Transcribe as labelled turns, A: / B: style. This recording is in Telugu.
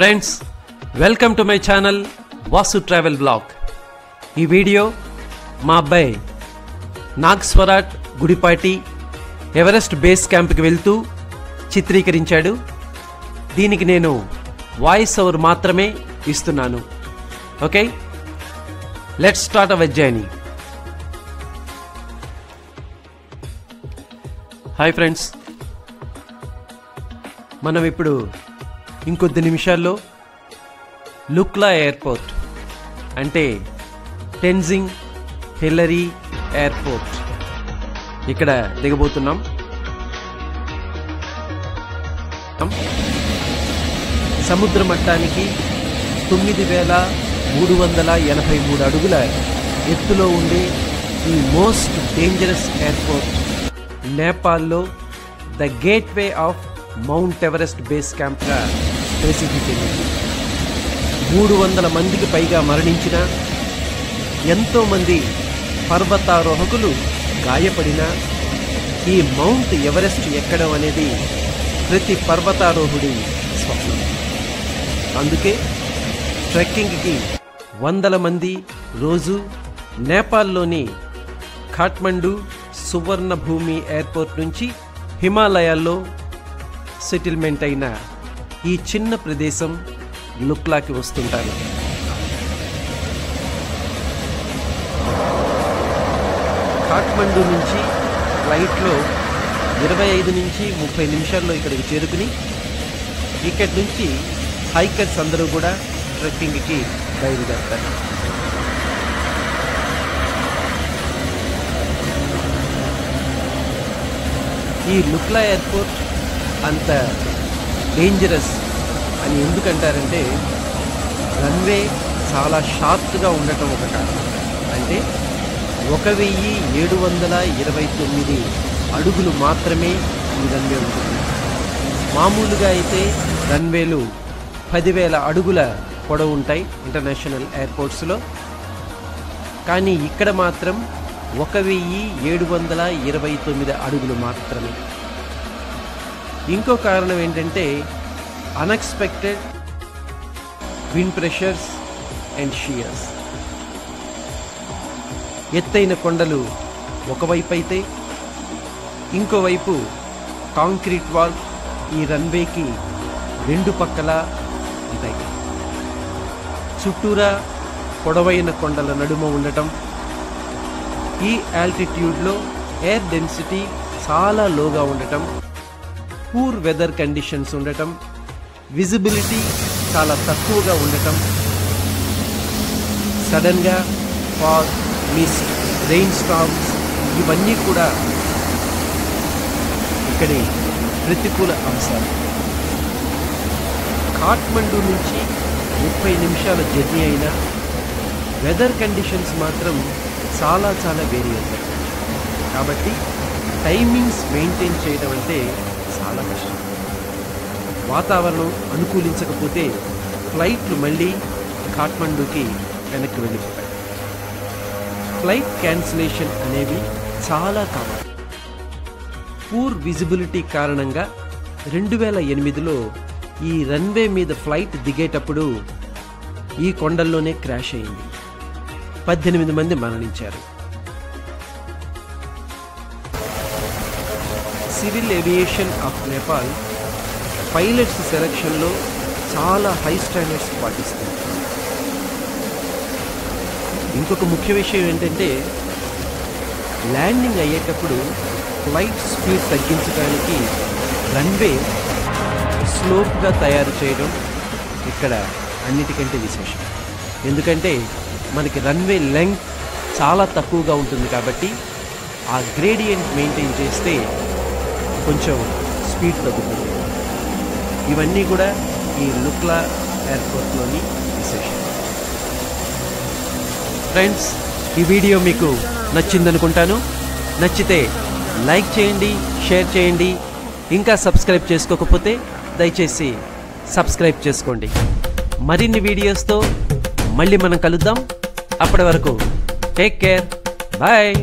A: Friends, welcome to my channel Vasu travel blog. ఈ వీడియో మా అబ్బాయి నాగ్స్వరాట్ గుడిపాటి ఎవరెస్ట్ బేస్ క్యాంప్కి వెళ్తూ చిత్రీకరించాడు. దీనికి నేను వాయిస్ ఓవర్ మాత్రమే ఇస్తున్నాను. Okay, let's start our journey. Hi friends, మనం ఇప్పుడు ఇంకొద్ది నిమిషాల్లో లుక్లా ఎయిర్పోర్ట్ అంటే టెన్జింగ్ హిల్లరీ ఎయిర్పోర్ట్ ఇక్కడ దిగబోతున్నాం. సముద్ర మట్టానికి 9383 అడుగుల ఎత్తులో ఉండే ఈ మోస్ట్ డేంజరస్ ఎయిర్పోర్ట్ నేపాల్లో the gateway of Mount Everest base క్యాంప్గా ప్రసిద్ధి చెందింది. 300 మందికి పైగా మరణించిన, ఎంతోమంది పర్వతారోహకులు గాయపడిన ఈ మౌంట్ ఎవరెస్ట్ ఎక్కడం అనేది ప్రతి పర్వతారోహుడి స్వప్నం. అందుకే ట్రెక్కింగ్కి 100 మంది రోజు నేపాల్లోని ఖాట్మండు సువర్ణభూమి ఎయిర్పోర్ట్ నుంచి హిమాలయాల్లో సెటిల్మెంట్ అయిన ఈ చిన్న ప్రదేశం లుక్లాకి వస్తుంటారు. ఖాట్మండు నుంచి ఫ్లైట్లో 25 నుంచి 30 నిమిషాల్లో ఇక్కడికి చేరుకుని ఇక్కడి నుంచి హైకర్స్ అందరూ కూడా ట్రెక్కింగ్కి బయలుదేరుతారు. ఈ లుక్లా ఎయిర్పోర్ట్ అంత డేంజరస్ అని ఎందుకంటారంటే రన్వే చాలా షార్ప్గా ఉండటం ఒక కారణం. అంటే 1729 అడుగులు మాత్రమే ఈ రన్వే ఉంటుంది. మామూలుగా అయితే రన్వేలు 10,000 అడుగుల పొడవు ఉంటాయి ఇంటర్నేషనల్ ఎయిర్పోర్ట్స్లో. కానీ ఇక్కడ మాత్రం 1729 అడుగులు మాత్రమే. ఇంకో కారణం ఏంటంటే unexpected wind pressures and shears. ఎత్తైన కొండలు ఒకవైపు అయితే ఇంకోవైపు కాంక్రీట్ వాల్ ఈ రన్వేకి 2 పక్కలా ఉంటాయి. చుట్టూరా పొడవైన కొండల నడుమ ఉండటం, ఈ ఆల్టిట్యూడ్లో ఎయిర్ డెన్సిటీ చాలా లోగా ఉండటం, పూర్ వెదర్ కండిషన్స్ ఉండటం, విజిబిలిటీ చాలా తక్కువగా ఉండటం, సడన్గా ఫాగ్, మిస్ట్, రెయిన్ స్టార్మ్స్ ఇవన్నీ కూడా ఇక్కడి ప్రతికూల అంశాలు. ఖాట్మండు నుంచి 30 నిమిషాల జర్నీ అయినా వెదర్ కండిషన్స్ మాత్రం చాలా వేరీ అవుతాయి. కాబట్టి టైమింగ్స్ మెయింటైన్ చేయడం అంటే చాలా కష్టం. వాతావరణం అనుకూలించకపోతే ఫ్లైట్లు మళ్ళీ ఖాట్మండుకి వెనక్కి వెళ్ళిపోతాయి. ఫ్లైట్ క్యాన్సిలేషన్ అనేవి చాలా కామన్. పూర్ విజిబిలిటీ కారణంగా 2008లో ఈ రన్వే మీద ఫ్లైట్ దిగేటప్పుడు ఈ కొండల్లోనే క్రాష్ అయింది. 18 మంది మరణించారు. Civil aviation of Nepal pilots సెలక్షన్లో చాలా హై స్టాండర్డ్స్ పాటిస్తుంది. ఇంకొక ముఖ్య విషయం ఏంటంటే ల్యాండింగ్ అయ్యేటప్పుడు ఫ్లైట్ స్పీడ్ తగ్గించడానికి రన్వే స్లోప్గా తయారు చేయడం ఇక్కడ అన్నిటికంటే విశేషం. ఎందుకంటే మనకి రన్వే లెంగ్త్ చాలా తక్కువగా ఉంటుంది కాబట్టి ఆ గ్రేడియంట్ మెయింటైన్ చేస్తే కొంచెం స్పీడ్ తగ్గుతుంది. ఇవన్నీ కూడా ఈ లుక్లా ఎయిర్పోర్ట్లోని విశేషం. ఫ్రెండ్స్, ఈ వీడియో మీకు నచ్చిందనుకుంటాను. నచ్చితే లైక్ చేయండి, షేర్ చేయండి. ఇంకా సబ్స్క్రైబ్ చేసుకోకపోతే దయచేసి సబ్స్క్రైబ్ చేసుకోండి. మరిన్ని వీడియోస్తో మళ్ళీ మనం కలుద్దాం. అప్పటి వరకు టేక్ కేర్, బాయ్.